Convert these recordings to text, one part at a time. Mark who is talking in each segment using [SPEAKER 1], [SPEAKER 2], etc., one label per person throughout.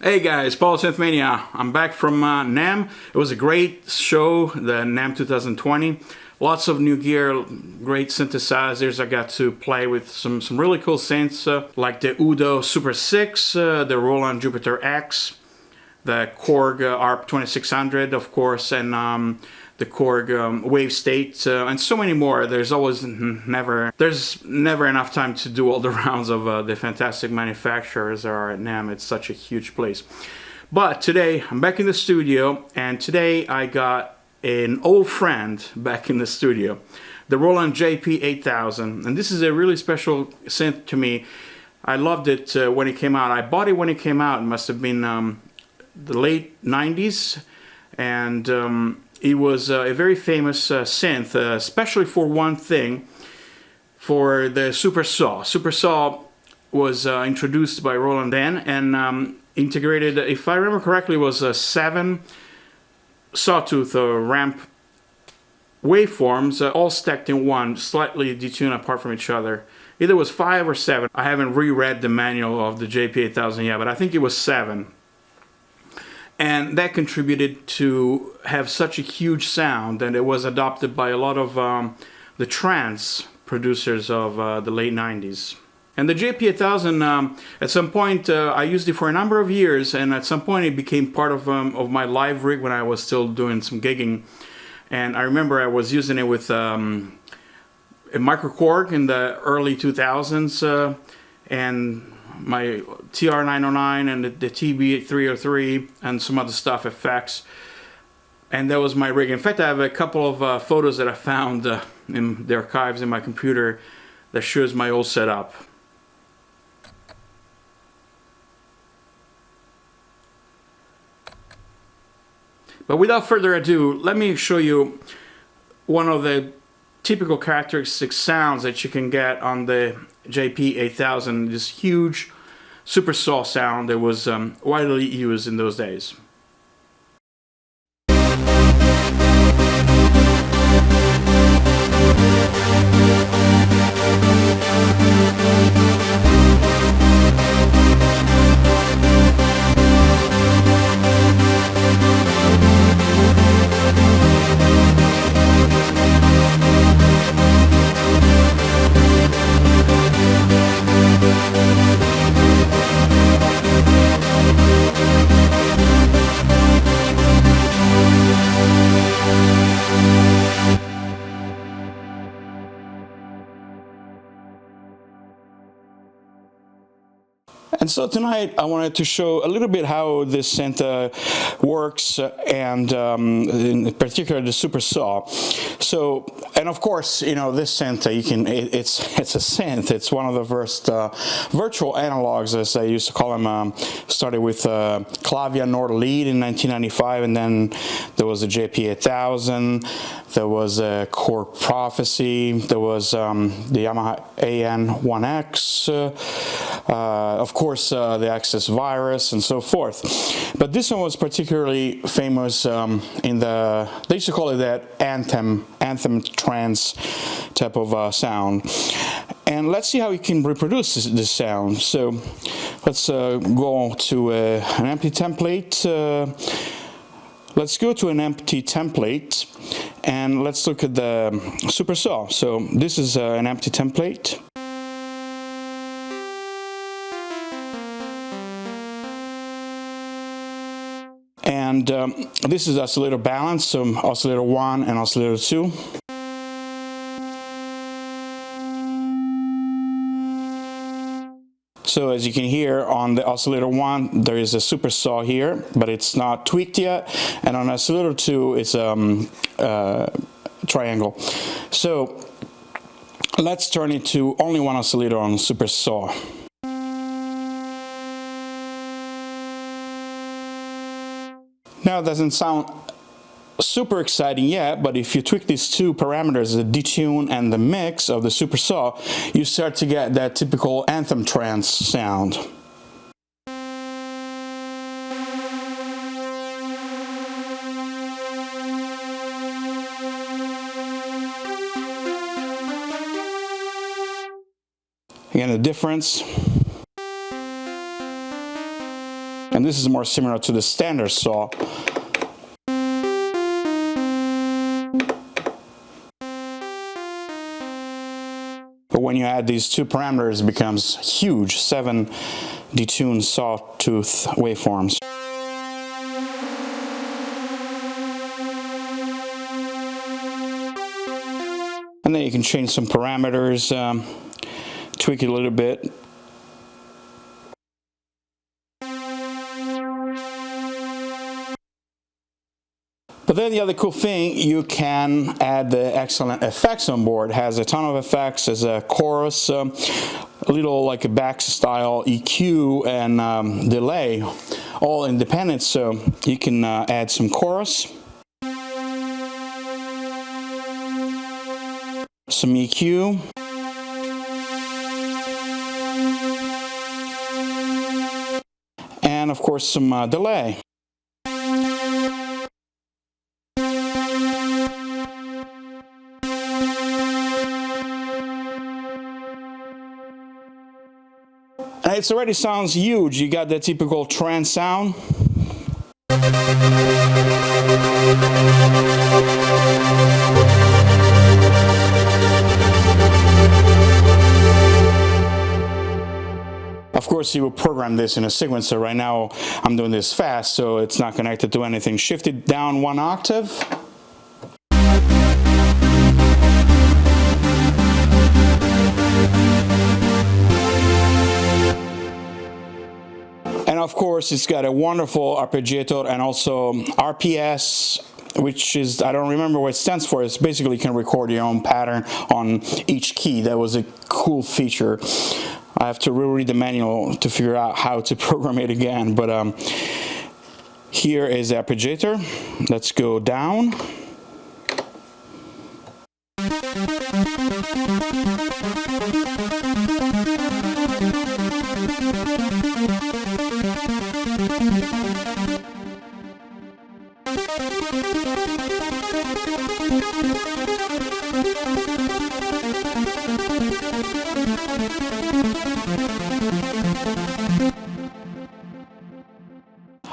[SPEAKER 1] Hey guys, Paul Synthmania. I'm back from NAMM. It was a great show, the NAMM 2020. Lots of new gear, great synthesizers. I got to play with some really cool synths like the Udo Super 6, the Roland JP-8000, the Korg ARP 2600, of course, and the Korg Wave State, and so many more. There's never enough time to do all the rounds of the fantastic manufacturers that are at NAMM. It's such a huge place. But today I'm back in the studio, and today I got an old friend back in the studio, the Roland JP-8000, and this is a really special synth to me. I loved it when it came out. I bought it when it came out. It must have been the late 90s, and it was a very famous synth, especially for one thing, for the Super Saw. Super Saw was introduced by Roland then and integrated, if I remember correctly, was 7 sawtooth ramp waveforms, all stacked in one, slightly detuned apart from each other. Either was 5 or 7. I haven't reread the manual of the JP-8000 yet, but I think it was 7. And that contributed to have such a huge sound, and it was adopted by a lot of the trance producers of the late 90s. And the JP-8000, at some point, I used it for a number of years, and at some point it became part of my live rig when I was still doing some gigging. And I remember I was using it with a micro Korg in the early 2000s, and my TR-909 and the TB-303 and some other stuff, effects, and that was my rig. In fact, I have a couple of photos that I found in the archives in my computer that shows my old setup. But without further ado, let me show you one of the typical characteristic sounds that you can get on the JP-8000, this huge super saw sound that was widely used in those days. And so tonight I wanted to show a little bit how this synth works, and in particular the super saw. So, and of course, you know, this synth it's a synth. It's one of the first virtual analogs, as I used to call them. Started with Clavia Nord Lead in 1995, and then there was the JP-8000. There was Korg Prophecy. There was the Yamaha AN1X. Of course, the Access Virus and so forth. But this one was particularly famous in the, they used to call it that anthem trance type of sound. And let's see how we can reproduce this sound. So let's go to an empty template. Let's go to an empty template and let's look at the super saw. So this is an empty template. And this is oscillator balance, so oscillator 1 and oscillator 2. So as you can hear on the oscillator 1, there is a super saw here, but it's not tweaked yet. And on oscillator 2, it's triangle. So let's turn it to only one oscillator on super saw. Now it doesn't sound super exciting yet, but if you tweak these two parameters, the detune and the mix of the super saw, you start to get that typical anthem trance sound. Again, the difference. and this is more similar to the standard saw. But when you add these two parameters, it becomes huge, 7 detuned sawtooth waveforms. And then you can change some parameters, tweak it a little bit. But then the other cool thing, you can add the excellent effects on board. It has a ton of effects, as a chorus, a little like a back style EQ and delay, all independent, so you can add some chorus, some EQ, and of course some delay. And it already sounds huge. You got the typical trance sound. Of course, you will program this in a sequencer. Right now, I'm doing this fast, so it's not connected to anything. Shift it down 1 octave. And of course, it's got a wonderful arpeggiator and also RPS, which is, I don't remember what it stands for. It's basically you can record your own pattern on each key. That was a cool feature. I have to reread the manual to figure out how to program it again. But here is the arpeggiator. Let's go down.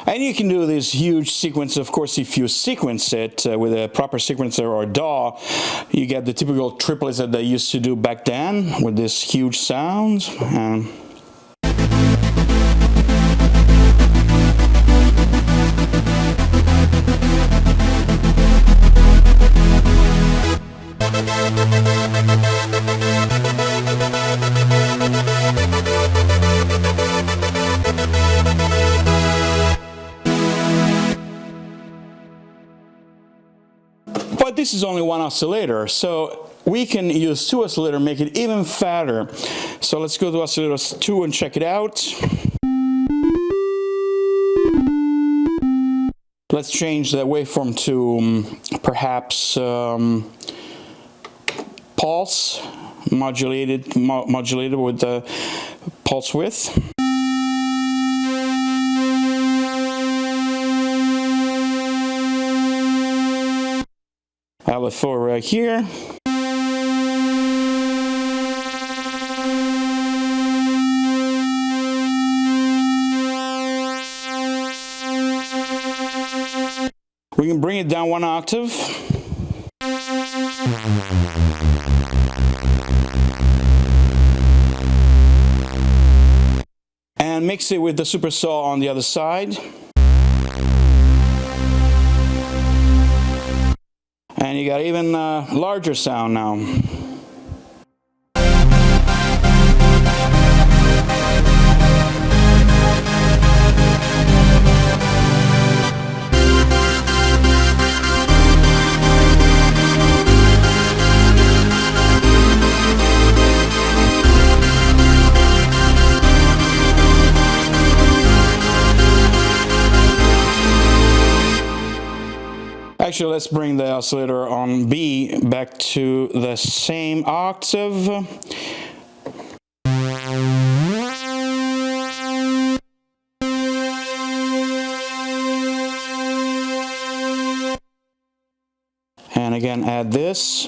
[SPEAKER 1] And you can do this huge sequence. Of course, if you sequence it with a proper sequencer or DAW, you get the typical triplets that they used to do back then with this huge sound. But this is only one oscillator, so we can use 2 oscillators, make it even fatter. So let's go to oscillator 2 and check it out. Let's change the waveform to perhaps pulse, modulated with the pulse width. I have a 4 right here. We can bring it down 1 octave. And mix it with the super saw on the other side. And you got even larger sound now. Actually, let's bring the oscillator on B back to the same octave. And again, add this.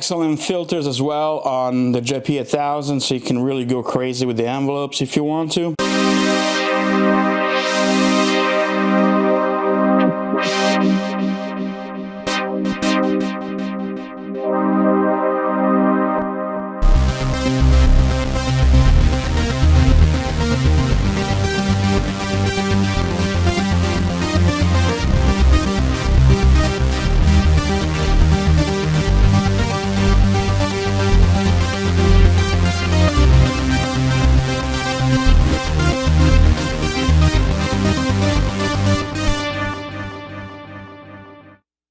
[SPEAKER 1] excellent filters as well on the JP-8000, so you can really go crazy with the envelopes if you want to.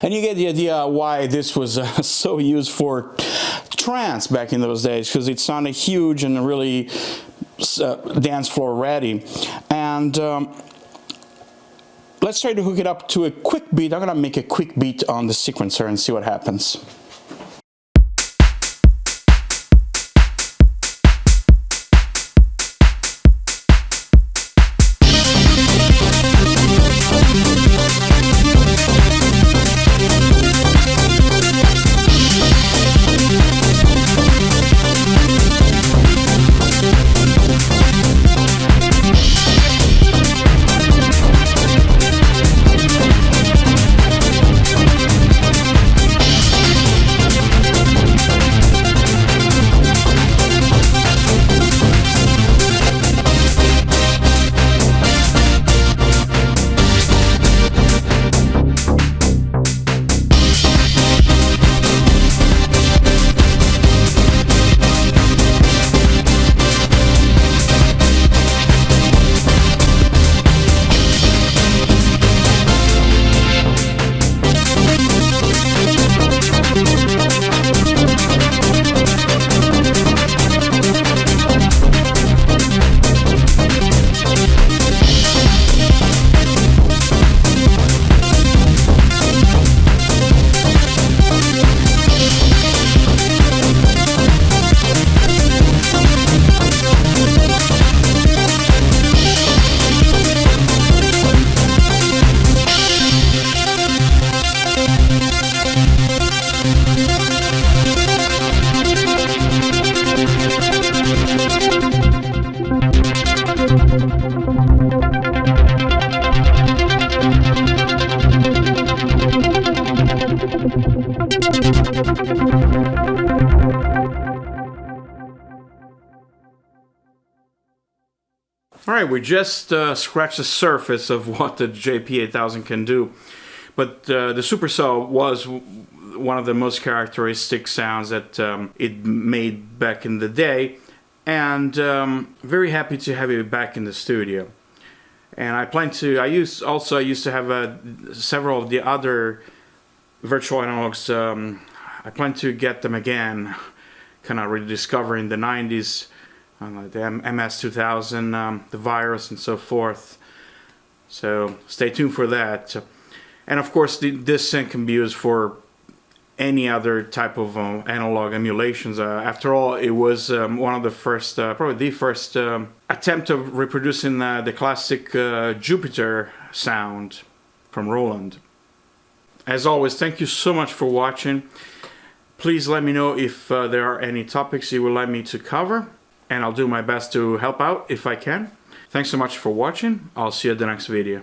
[SPEAKER 1] And you get the idea why this was so used for trance back in those days, because it sounded huge and really dance floor ready. And let's try to hook it up to a quick beat. I'm gonna make a quick beat on the sequencer and see what happens. Alright, we just scratched the surface of what the JP-8000 can do, but the supercell was one of the most characteristic sounds that it made back in the day, and very happy to have it back in the studio. And I plan to, I used to have several of the other virtual analogs. I plan to get them again, kind of rediscovering the 90s, the MS-2000, the Virus and so forth. So stay tuned for that. And of course this synth can be used for any other type of analog emulations. After all, it was one of the first, probably the first attempt of reproducing the classic Jupiter sound from Roland. As always, thank you so much for watching. Please let me know if there are any topics you would like me to cover, and I'll do my best to help out if I can. Thanks so much for watching. I'll see you at the next video.